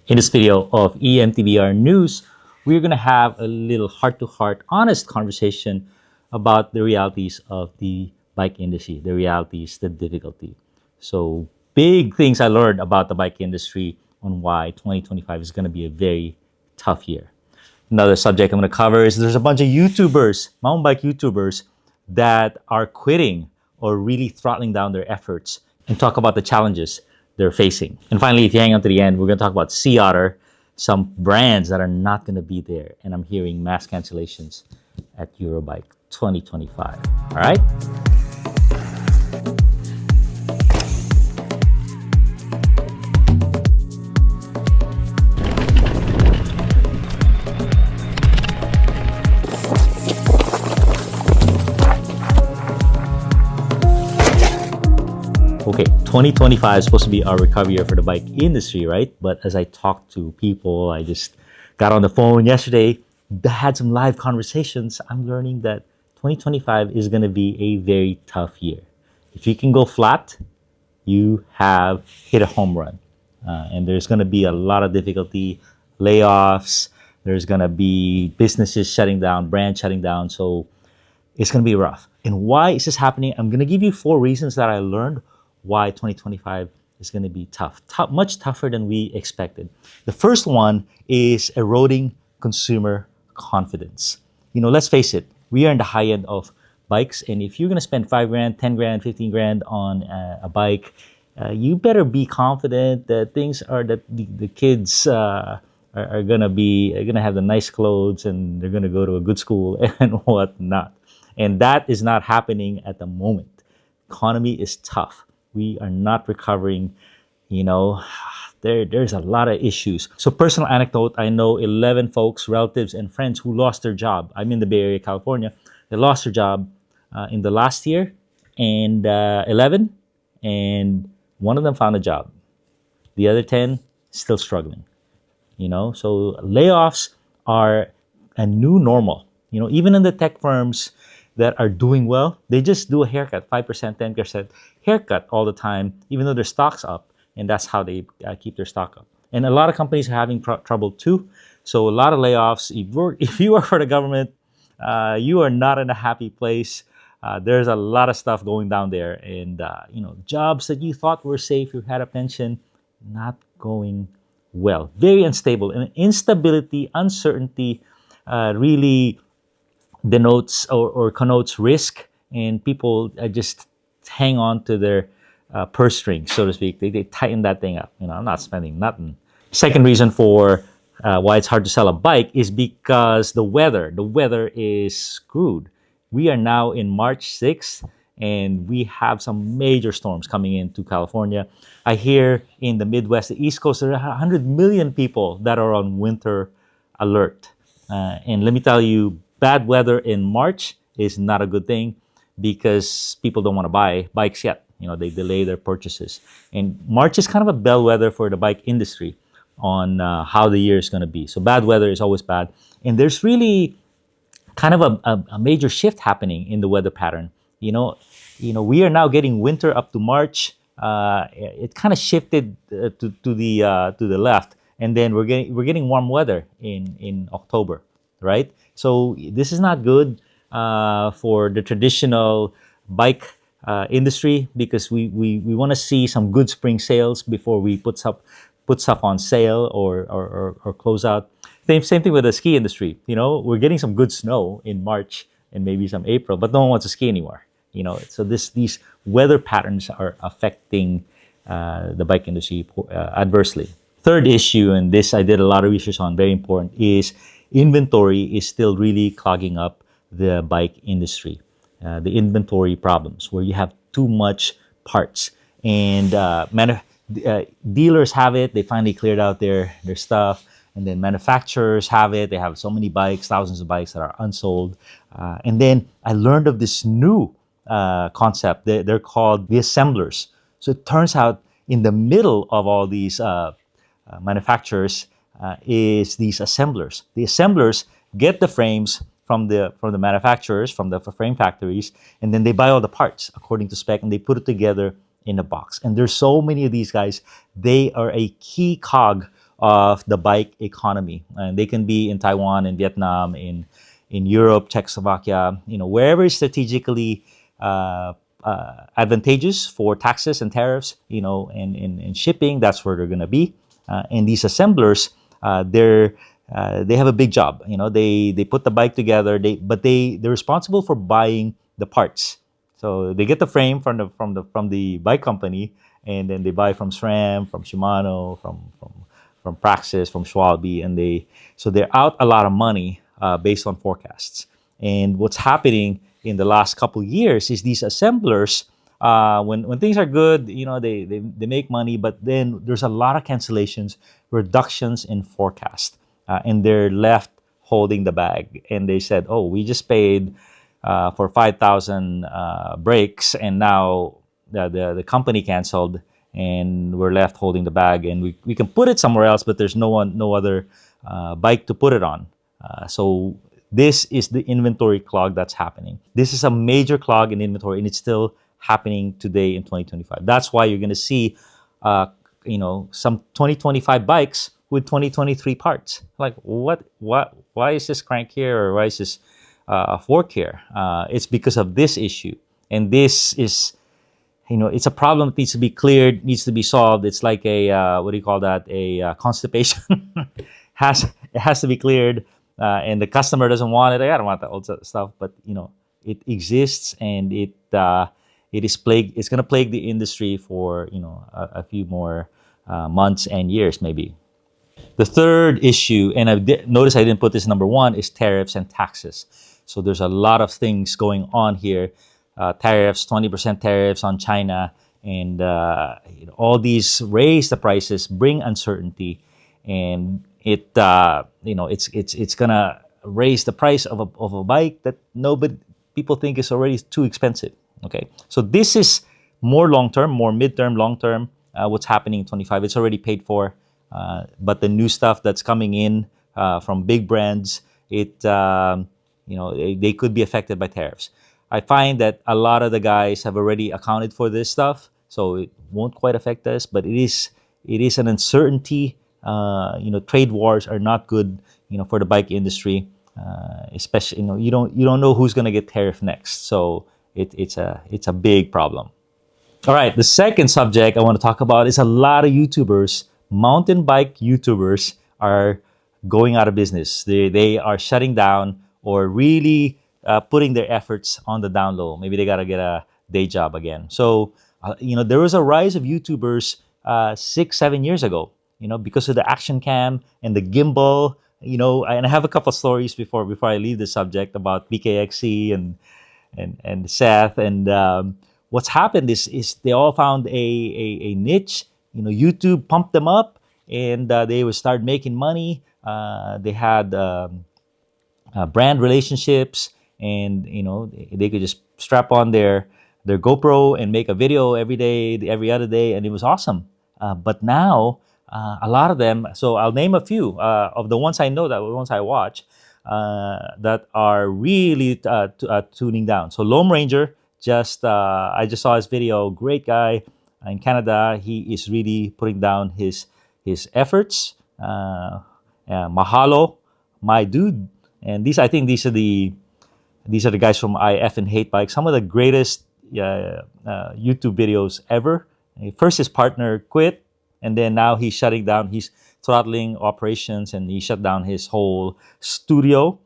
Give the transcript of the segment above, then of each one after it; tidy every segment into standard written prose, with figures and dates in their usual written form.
In this video of E-MTB news, we're going to have a little heart-to-heart, honest conversation about the realities of the bike industry, the realities, the difficulty. So big things I learned about the bike industry on why 2025 is going to be a very tough year. Another subject I'm going to cover is there's a bunch of YouTubers, mountain bike YouTubers, that are quitting or really throttling down their efforts and talk about the challenges they're facing. And finally, if you hang on to the end, we're going to talk about Otter, some brands that are not going to be there. And I'm hearing mass cancellations at Eurobike 2025. All right? Okay, 2025 is supposed to be our recovery year for the bike industry, right? But as I talked to people, I just got on the phone yesterday, had some live conversations. I'm learning that 2025 is going to be a very tough year. If you can go flat, you have hit a home run. And there's going to be a lot of difficulty, layoffs. There's going to be businesses shutting down, brands shutting down. So it's going to be rough. And why is this happening? I'm going to give you 4 reasons that I learned why 2025 is going to be tough, much tougher than we expected. The first one is eroding consumer confidence. You know, let's face it, we are in the high end of bikes, and if you're going to spend 5 grand, 10 grand, 15 grand on a bike, you better be confident that things are that the kids are going to have the nice clothes and they're going to go to a good school and whatnot. And that is not happening at the moment. Economy is tough. We are not recovering, you know, there's a lot of issues. So personal anecdote, I know 11 folks, relatives and friends who lost their job. I'm in the Bay Area, California. They lost their job in the last year, and 11, and one of them found a job. The other 10 still struggling, you know. So layoffs are a new normal. You know, even in the tech firms that are doing well, they just do a haircut, 5%, 10% haircut all the time, even though their stock's up. And that's how they keep their stock up. And a lot of companies are having trouble too. So a lot of layoffs. If you work for the government, you are not in a happy place. There's a lot of stuff going down there. And, you know, jobs that you thought were safe, you had a pension, not going well. Very unstable. And instability, uncertainty really denotes or connotes risk, and people just hang on to their purse strings, so to speak. They tighten that thing up. You know, I'm not spending nothing. Second reason for why it's hard to sell a bike is because the weather is screwed. We are now in March 6th, and we have some major storms coming into California. I hear in the Midwest, the East Coast, there are 100 million people that are on winter alert. And let me tell you, bad weather in March is not a good thing because people don't want to buy bikes yet. You know, they delay their purchases. And March is kind of a bellwether for the bike industry on how the year is going to be. So bad weather is always bad. And there's really kind of a major shift happening in the weather pattern. You know, we are now getting winter up to March. It kind of shifted to the left, and then we're getting warm weather in October, right? So this is not good for the traditional bike industry, because we want to see some good spring sales before we put stuff on sale or close out. Same thing with the ski industry. You know, we're getting some good snow in March and maybe some April, but no one wants to ski anymore. You know, so these weather patterns are affecting the bike industry adversely. Third issue, and this I did a lot of research on, very important, is inventory is still really clogging up the bike industry. The inventory problems where you have too much parts, and dealers have it. They finally cleared out their stuff, and then manufacturers have it. They have so many bikes, thousands of bikes that are unsold. And then I learned of this new concept. They're called the assemblers. So it turns out in the middle of all these manufacturers is these assemblers. The assemblers get the frames from the manufacturers, from the frame factories, and then they buy all the parts according to spec, and they put it together in a box. And there's so many of these guys. They are a key cog of the bike economy, and they can be in Taiwan, in Vietnam, in Europe, Czechoslovakia, wherever is strategically advantageous for taxes and tariffs, and shipping. That's where they're going to be. And these assemblers, they have a big job. They put the bike together. They're responsible for buying the parts. So they get the frame from the bike company, and then they buy from SRAM, from Shimano, from Praxis, from Schwalbe, and they're out a lot of money based on forecasts. And what's happening in the last couple of years is these assemblers, when things are good, they make money, but then there's a lot of cancellations, reductions in forecast, and they're left holding the bag. And they said, "Oh, we just paid for 5,000 brakes, and now the company canceled, and we're left holding the bag, and we can put it somewhere else, but there's no other bike to put it on." So this is the inventory clog that's happening. This is a major clog in inventory, and it's still happening today in 2025. That's why you're going to see, some 2025 bikes with 2023 parts. Like, what? Why is this crank here, or why is this fork here? It's because of this issue, and this is, it's a problem that needs to be cleared, needs to be solved. It's like a what do you call that? A constipation. It has to be cleared, and the customer doesn't want it. I don't want that old stuff, but it exists, and it is plague. It's going to plague the industry for a few more months and years, maybe. The third issue, and notice I didn't put this number one, is tariffs and taxes. So there's a lot of things going on here. Tariffs, 20% tariffs on China, and all these raise the prices, bring uncertainty, and it's gonna raise the price of a bike that people think is already too expensive. Okay, so this is more long term, more midterm, long term. What's happening in 25? It's already paid for, but the new stuff that's coming in from big brands, they could be affected by tariffs. I find that a lot of the guys have already accounted for this stuff, so it won't quite affect us. But it is an uncertainty. Trade wars are not good, for the bike industry, especially you don't know who's going to get tariffed next. So it's a big problem. All right, the second subject I want to talk about is a lot of YouTubers, mountain bike YouTubers, are going out of business. They are shutting down, or really putting their efforts on the down low. Maybe they got to get a day job again. So, there was a rise of YouTubers 6-7 years ago, because of the action cam and the gimbal, and I have a couple stories before I leave the subject about BKXC and Seth. And what's happened is they all found a niche. YouTube pumped them up, and they would start making money. They had brand relationships, and they could just strap on their GoPro and make a video every day, every other day, and it was awesome. But now a lot of them. So I'll name a few of the ones I know, that the ones I watch, that are really tuning down. So Lone Ranger, I just saw his video. Great guy in Canada. He is really putting down his efforts. Mahalo, my dude, and I think these are the guys from IF and Hate Bike. Some of the greatest YouTube videos ever. First, his partner quit, and then now he's shutting down. He's throttling operations, and he shut down his whole studio.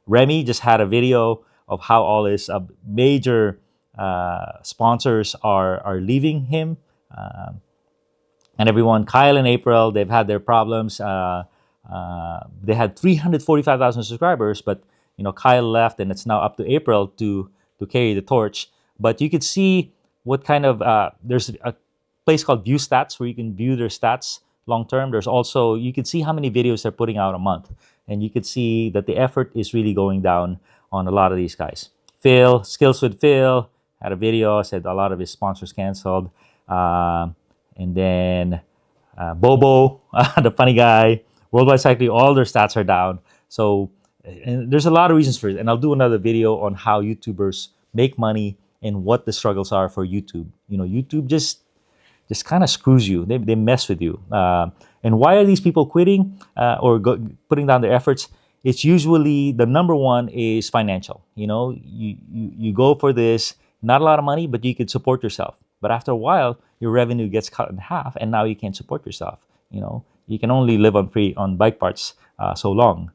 Remy just had a video of how all his major sponsors are leaving him, and everyone. Kyle and April, they've had their problems. They had 345,000 subscribers, but Kyle left, and it's now up to April to carry the torch. But you could see what kind of there's a place called View Stats where you can view their stats long term. There's also, you can see how many videos they're putting out a month, and you could see that the effort is really going down on a lot of these guys. Phil, Skills with Phil, had a video, said a lot of his sponsors canceled. And then Bobo, the funny guy, Worldwide Cycling, all their stats are down. So, and there's a lot of reasons for it. And I'll do another video on how YouTubers make money and what the struggles are for YouTube. YouTube just just kind of screws you. They mess with you. And why are these people quitting putting down their efforts? It's usually the number one is financial. You go for this, not a lot of money, but you could support yourself. But after a while, your revenue gets cut in half, and now you can't support yourself. You can only live on bike parts so long.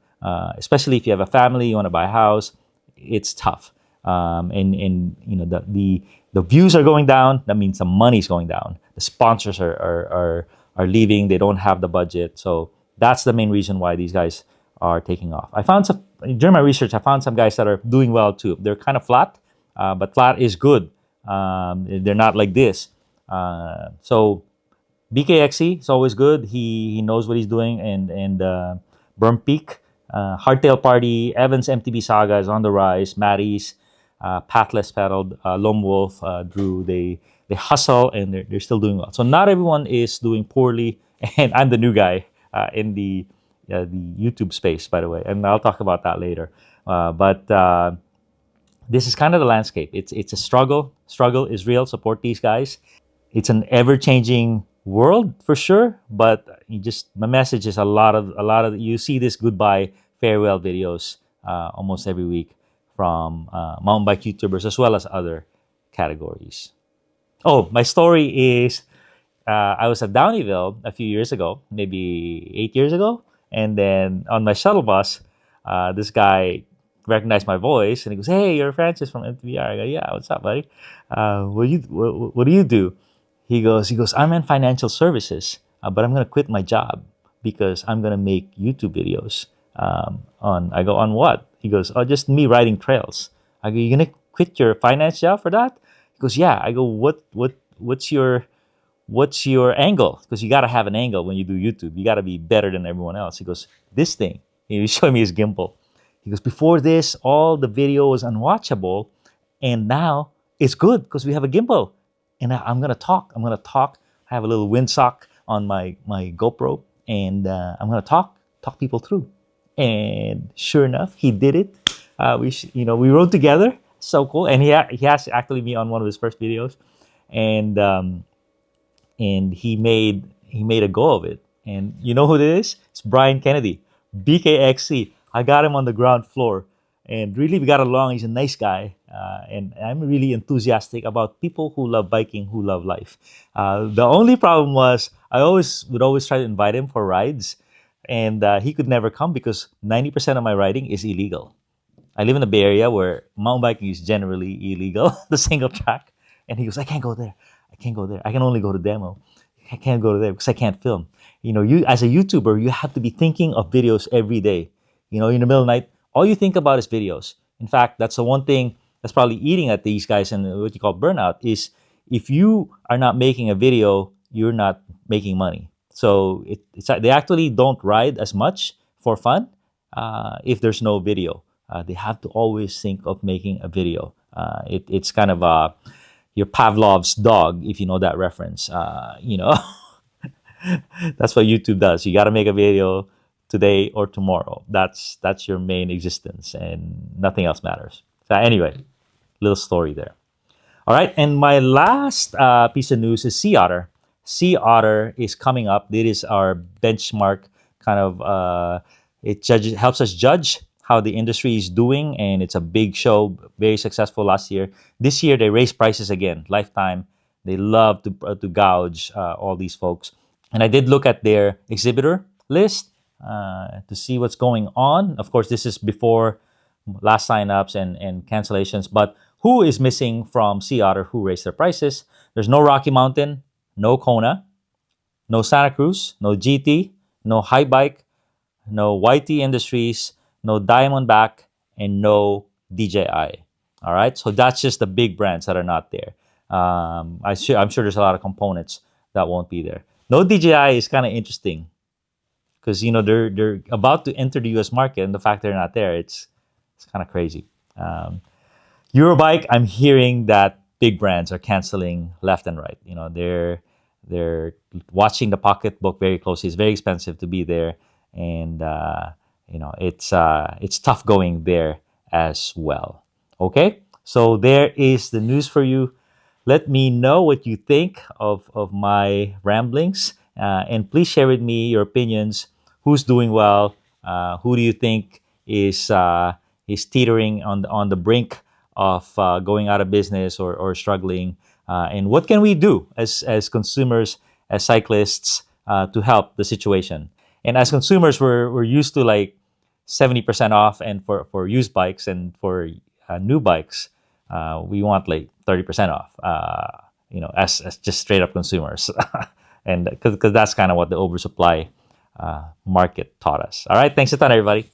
Especially if you have a family, you want to buy a house, it's tough. The views are going down. That means the money's going down. The sponsors are leaving. They don't have the budget. So that's the main reason why these guys are taking off. I found some during my research. I found some guys that are doing well too. They're kind of flat, but flat is good. They're not like this. So BKXC is always good. He knows what he's doing, and Burn Peak, Hardtail Party, Evans MTB Saga is on the rise. Maddie's, Pathless Pedaled, Lone Wolf, Drew. They hustle and they're still doing well. So not everyone is doing poorly, and I'm the new guy in the YouTube space, by the way, and I'll talk about that later. But this is kind of the landscape. It's a struggle. Struggle is real. Support these guys. It's an ever-changing world for sure, but my message is a lot of you see this goodbye farewell videos almost every week from mountain bike YouTubers as well as other categories. Oh, my story is I was at Downeyville a few years ago, maybe 8 years ago, and then on my shuttle bus, this guy recognized my voice and he goes, "Hey, you're Francis from MTBR." I go, "Yeah, what's up, buddy? What do you do?" He goes, "I'm in financial services, but I'm gonna quit my job because I'm gonna make YouTube videos." I go, "On what?" He goes, "Oh, just me riding trails." I go, "You gonna quit your finance job for that?" He goes, "Yeah." I go, What's your angle? Because you gotta have an angle when you do YouTube. You gotta be better than everyone else." He goes, "This thing." He's showing me his gimbal. He goes, "Before this, all the video was unwatchable, and now it's good because we have a gimbal. And I'm gonna talk. I have a little windsock on my GoPro, and I'm gonna talk people through." And sure enough, he did it. We rode together. So cool. And he has actually me on one of his first videos, and he made a go of it. And you know who it is? It's Brian Kennedy, BKXC. I got him on the ground floor, and really we got along. He's a nice guy, and I'm really enthusiastic about people who love biking, who love life. The only problem was I would always try to invite him for rides, and he could never come because 90% of my riding is illegal. I live in the Bay Area where mountain biking is generally illegal, the single track. And he goes, "I can't go there. I can't go there. I can only go to demo. I can't go to there because I can't film." You as a YouTuber, you have to be thinking of videos every day. In the middle of the night, all you think about is videos. In fact, that's the one thing that's probably eating at these guys and what you call burnout is if you are not making a video, you're not making money. So they actually don't ride as much for fun if there's no video. They have to always think of making a video. It's kind of your Pavlov's dog, if you know that reference. That's what YouTube does. You got to make a video today or tomorrow. That's your main existence, and nothing else matters. So anyway, little story there. All right, and my last piece of news is Sea Otter. Sea Otter is coming up. This is our benchmark kind of. Helps us judge how the industry is doing, and it's a big show, very successful last year. This year they raised prices again, lifetime. They love to gouge all these folks. And I did look at their exhibitor list to see what's going on. Of course, this is before last signups and cancellations. But who is missing from Sea Otter? Who raised their prices? There's no Rocky Mountain, no Kona, no Santa Cruz, no GT, no High Bike, no YT Industries, no Diamondback, and no DJI. All right, so that's just the big brands that are not there. I'm sure there's a lot of components that won't be there. No DJI is kind of interesting because they're about to enter the U.S. market, and the fact they're not there, it's kind of crazy. Eurobike, I'm hearing that big brands are canceling left and right. They're watching the pocketbook very closely. It's very expensive to be there, and it's tough going there as well. Okay, so there is the news for you. Let me know what you think of my ramblings, and please share with me your opinions. Who's doing well? Who do you think is teetering on the brink of going out of business or struggling? And what can we do as consumers, as cyclists, to help the situation? And as consumers, we're used to like 70% off, and for used bikes, and for new bikes, we want like 30% off. As just straight up consumers, and because that's kind of what the oversupply market taught us. All right, thanks a ton, everybody.